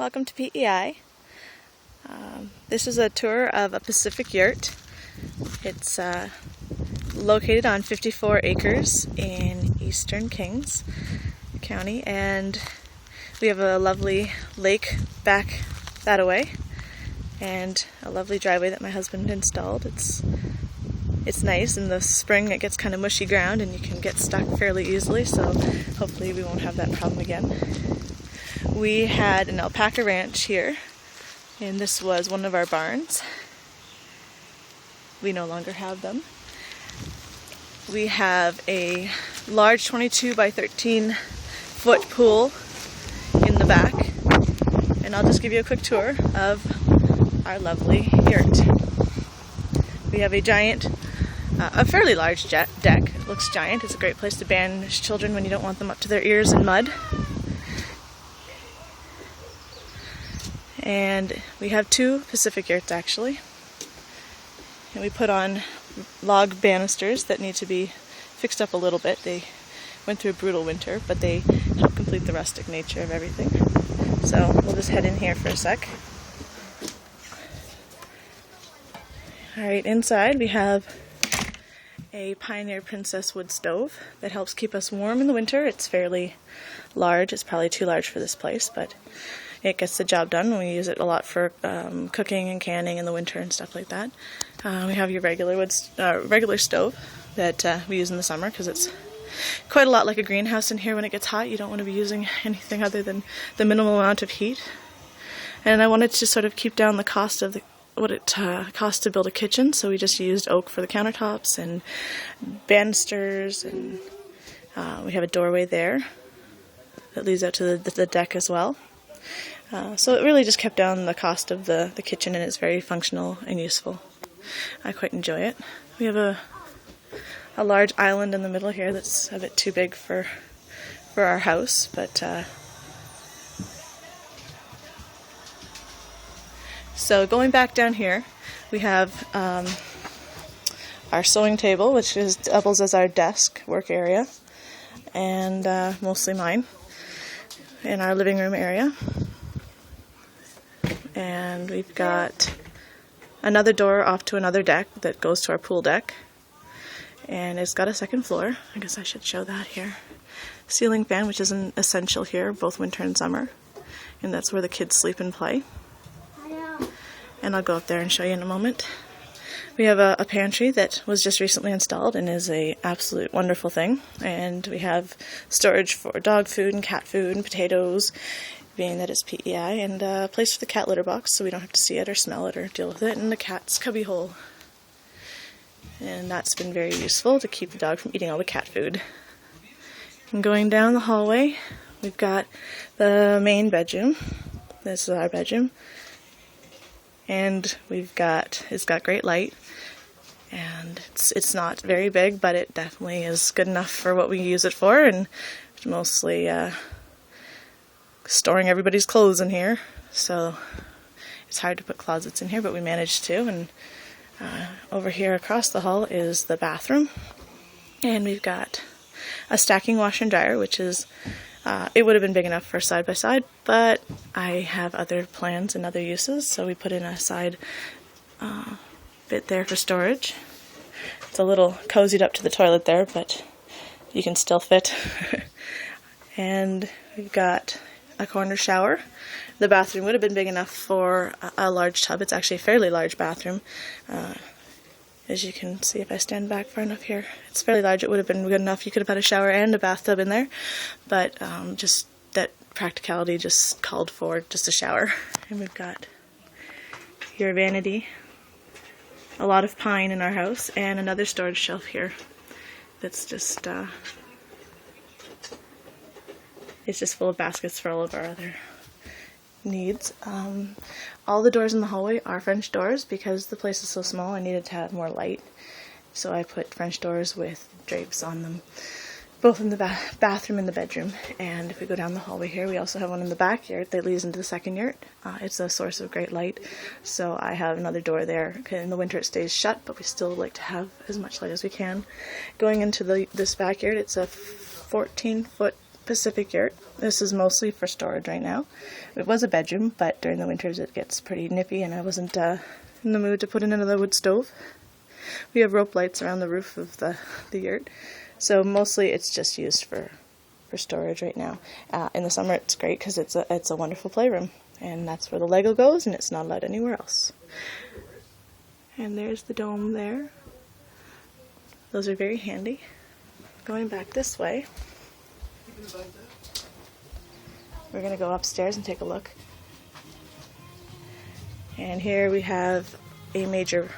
Welcome to PEI. This is a tour of a Pacific yurt. It's located on 54 acres in eastern Kings County, and we have a lovely lake back that away and a lovely driveway that my husband installed. It's nice. In the spring it gets kind of mushy ground and you can get stuck fairly easily, so hopefully we won't have that problem again. We had an alpaca ranch here, and this was one of our barns. We no longer have them. We have a large 22 by 13 foot pool in the back, and I'll just give you a quick tour of our lovely yurt. We have a giant, a fairly large deck. It looks giant. It's a great place to banish children when you don't want them up to their ears in mud. And we have two Pacific yurts actually, and we put on log banisters that need to be fixed up a little bit. They went through a brutal winter, but they help complete the rustic nature of everything. So we'll just head in here for a sec. Alright, inside we have a Pioneer Princess wood stove that helps keep us warm in the winter. It's fairly large. It's probably too large for this place, but it gets the job done. We use it a lot for cooking and canning in the winter and stuff like that. We have your regular stove that we use in the summer because it's quite a lot like a greenhouse in here. When it gets hot, you don't want to be using anything other than the minimal amount of heat. And I wanted to sort of keep down the cost of what it costs to build a kitchen, so we just used oak for the countertops and banisters, and we have a doorway there that leads out to the deck as well. So it really just kept down the cost of the kitchen, and it's very functional and useful. I quite enjoy it. We have a large island in the middle here that's a bit too big for our house, but so going back down here, we have our sewing table, which doubles as our desk work area, and mostly mine, in our living room area. And we've got another door off to another deck that goes to our pool deck, and it's got a second floor. I guess I should show that here. Ceiling fan, which is an essential here both winter and summer, and that's where the kids sleep and play. And I'll go up there and show you in a moment. We have a pantry that was just recently installed and is a absolute wonderful thing. And we have storage for dog food and cat food and potatoes, being that it's PEI, and a place for the cat litter box so we don't have to see it or smell it or deal with it, and the cat's cubby hole. And that's been very useful to keep the dog from eating all the cat food. And going down the hallway, we've got the main bedroom. This is our bedroom. And it's got great light, and it's not very big, but it definitely is good enough for what we use it for, and mostly storing everybody's clothes in here. So it's hard to put closets in here, but we managed to. And over here across the hall is the bathroom, and we've got a stacking washer and dryer, which is it would have been big enough for side by side, but I have other plans and other uses, so we put in a side bit there for storage. It's a little cozied up to the toilet there, but you can still fit. And we've got a corner shower. The bathroom would have been big enough for a large tub. It's actually a fairly large bathroom. As you can see if I stand back far enough here, it's fairly large. It would have been good enough. You could have had a shower and a bathtub in there, but just that practicality just called for just a shower. And we've got your vanity, a lot of pine in our house, and another storage shelf here that's just it's just full of baskets for all of our other needs. All the doors in the hallway are French doors because the place is so small. I needed to have more light, so I put French doors with drapes on them, both in the bathroom and the bedroom. And if we go down the hallway here, we also have one in the backyard that leads into the second yurt. It's a source of great light, so I have another door there. In the winter it stays shut, but we still like to have as much light as we can. Going into this backyard, it's a 14-foot Pacific Yurt. This is mostly for storage right now. It was a bedroom, but during the winters it gets pretty nippy and I wasn't in the mood to put in another wood stove. We have rope lights around the roof of the yurt, so mostly it's just used for storage right now. In the summer it's great because it's a wonderful playroom, and that's where the Lego goes and it's not allowed anywhere else. And there's the dome there. Those are very handy. Going back this way, we're going to go upstairs and take a look. And here we have a major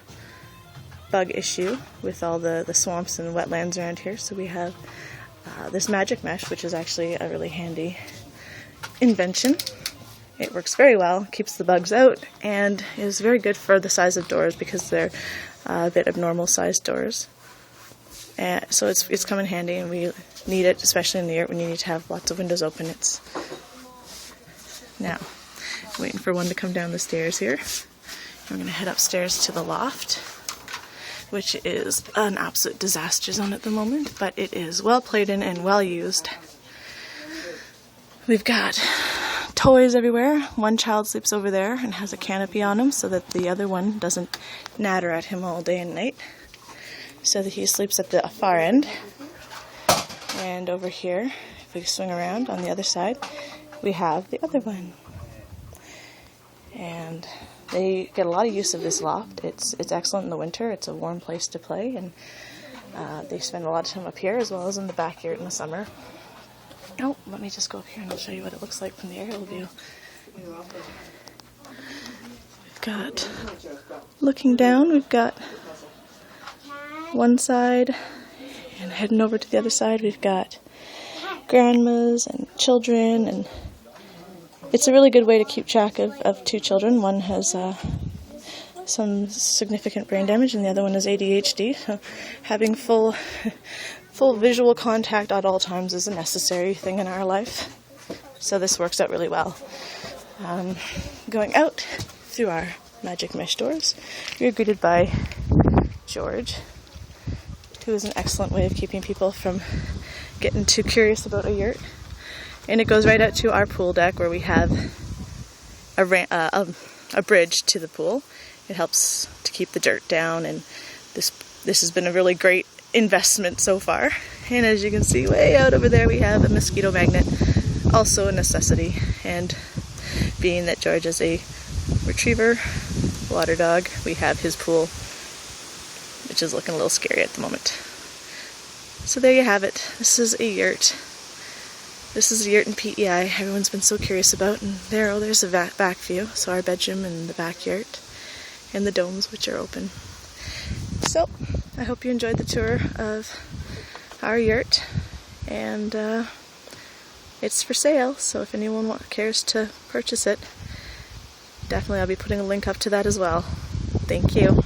bug issue with all the swamps and wetlands around here. So we have this magic mesh, which is actually a really handy invention. It works very well, keeps the bugs out, and is very good for the size of doors because they're a bit abnormal sized doors. And so it's come in handy, and we need it, especially in the yurt when you need to have lots of windows open. Now, waiting for one to come down the stairs here. I'm going to head upstairs to the loft, which is an absolute disaster zone at the moment, but it is well played in and well used. We've got toys everywhere. One child sleeps over there and has a canopy on him so that the other one doesn't natter at him all day and night, so that he sleeps at the far end. And over here, if we swing around on the other side, we have the other one. And they get a lot of use of this loft. It's excellent in the winter. It's a warm place to play, and they spend a lot of time up here as well as in the back yurt in the summer. Oh, let me just go up here and I'll show you what it looks like from the aerial view. We've got, looking down, we've got one side, and heading over to the other side we've got grandmas and children, and it's a really good way to keep track of two children. One has some significant brain damage and the other one has ADHD, so having full visual contact at all times is a necessary thing in our life. So this works out really well. Going out through our magic mesh doors, you're greeted by George, who is an excellent way of keeping people from getting too curious about a yurt. And it goes right out to our pool deck where we have a bridge to the pool. It helps to keep the dirt down, and this has been a really great investment so far. And as you can see way out over there we have a mosquito magnet, also a necessity, and being that George is a retriever water dog, we have his pool, which is looking a little scary at the moment. So there you have it. This is a yurt. This is a yurt in PEI everyone's been so curious about, and there's a back view, so our bedroom and the back yurt, and the domes which are open. So I hope you enjoyed the tour of our yurt, and it's for sale, so if anyone cares to purchase it, definitely I'll be putting a link up to that as well. Thank you.